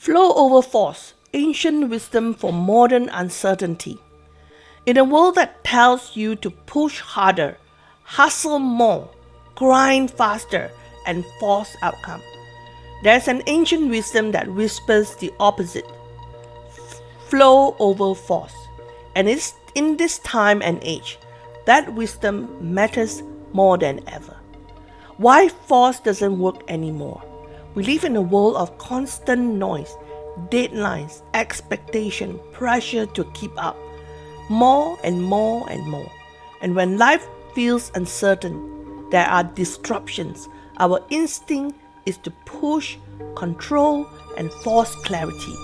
Flow over force, ancient wisdom for modern uncertainty. In a world that tells you to push harder, hustle more, grind faster, and force outcome, there's an ancient wisdom that whispers the opposite. Flow over force. And it's in this time and age that wisdom matters more than ever. Why force doesn't work anymore? We live in a world of constant noise, deadlines, expectation, pressure to keep up. More and more and more. And when life feels uncertain, there are disruptions. Our instinct is to push, control, and force clarity.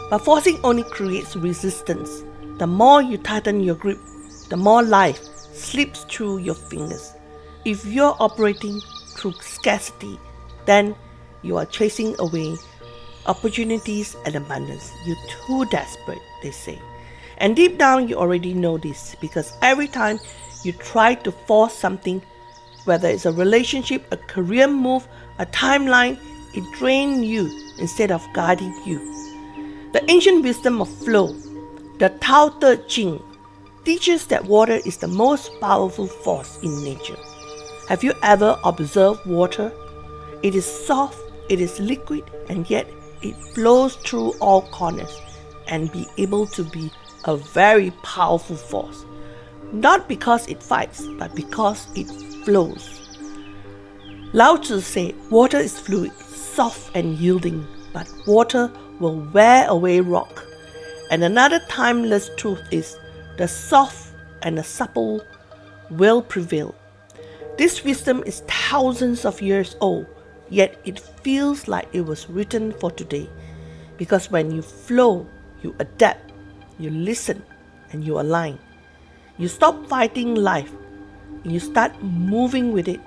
But forcing only creates resistance. The more you tighten your grip, the more life slips through your fingers. If you're operating through scarcity, then you are chasing away opportunities and abundance. You're too desperate, they say. And deep down, you already know this, because every time you try to force something, whether it's a relationship, a career move, a timeline, it drains you instead of guiding you. The ancient wisdom of flow, the Tao Te Ching, teaches that water is the most powerful force in nature. Have you ever observed water? It is soft, it is liquid, and yet it flows through all corners and be able to be a very powerful force. Not because it fights, but because it flows. Lao Tzu said, water is fluid, soft and yielding, but water will wear away rock. And another timeless truth is, the soft and the supple will prevail. This wisdom is thousands of years old, yet it feels like it was written for today. Because when you flow, you adapt, you listen, and you align. You stop fighting life, and you start moving with it.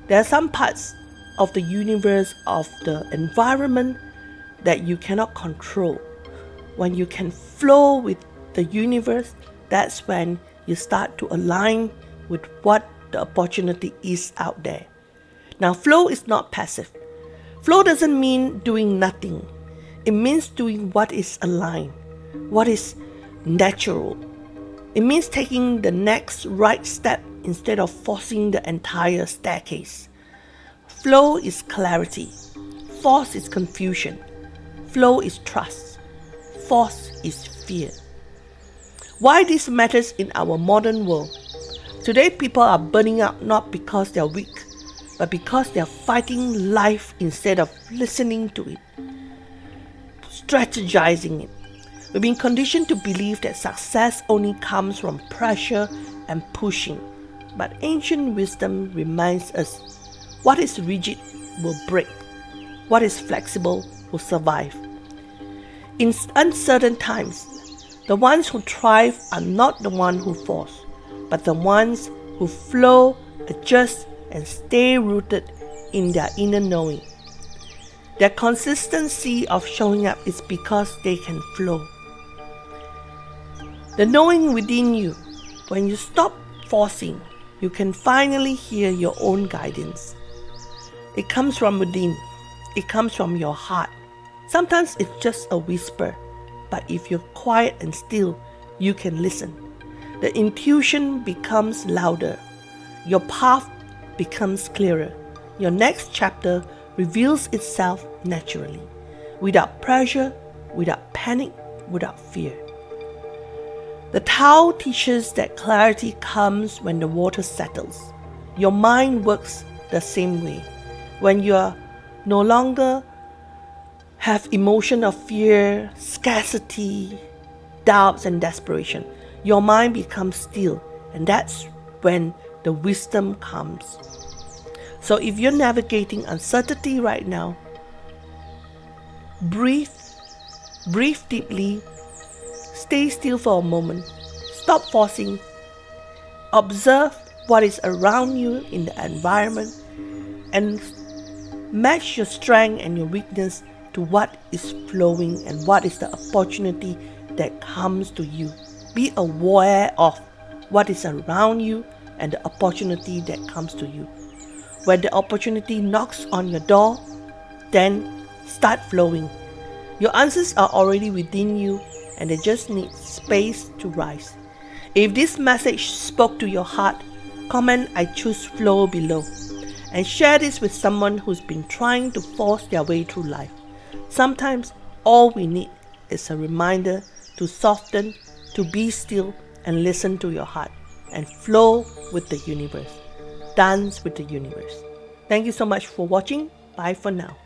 There are some parts of the universe, of the environment, that you cannot control. When you can flow with the universe, that's when you start to align with what the opportunity is out there. Now, flow is not passive. Flow doesn't mean doing nothing. It means doing what is aligned, what is natural. It means taking the next right step instead of forcing the entire staircase. Flow is clarity. Force is confusion. Flow is trust. Force is fear. Why this matters in our modern world? Today, people are burning out not because they're weak, but because they're fighting life instead of listening to it, strategizing it. We've been conditioned to believe that success only comes from pressure and pushing. But ancient wisdom reminds us, what is rigid will break. What is flexible will survive. In uncertain times, the ones who thrive are not the ones who force, but the ones who flow, adjust, and stay rooted in their inner knowing. Their consistency of showing up is because they can flow. The knowing within you, when you stop forcing, you can finally hear your own guidance. It comes from within. It comes from your heart. Sometimes it's just a whisper, but if you're quiet and still, you can listen. The intuition becomes louder. Your path becomes clearer. Your next chapter reveals itself naturally, without pressure, without panic, without fear. The Tao teaches that clarity comes when the water settles. Your mind works the same way. When you are no longer have emotion of fear, scarcity, doubts, and desperation, your mind becomes still, and that's when the wisdom comes. So if you're navigating uncertainty right now, breathe deeply, stay still for a moment, stop forcing, observe what is around you in the environment, and match your strength and your weakness to what is flowing and what is the opportunity that comes to you. Be aware of what is around you and the opportunity that comes to you. When the opportunity knocks on your door, then start flowing. Your answers are already within you and they just need space to rise. If this message spoke to your heart, comment "I choose flow" below and share this with someone who's been trying to force their way through life. Sometimes all we need is a reminder to soften, to be still and listen to your heart and flow with the universe. Dance with the universe. Thank you so much for watching. Bye for now.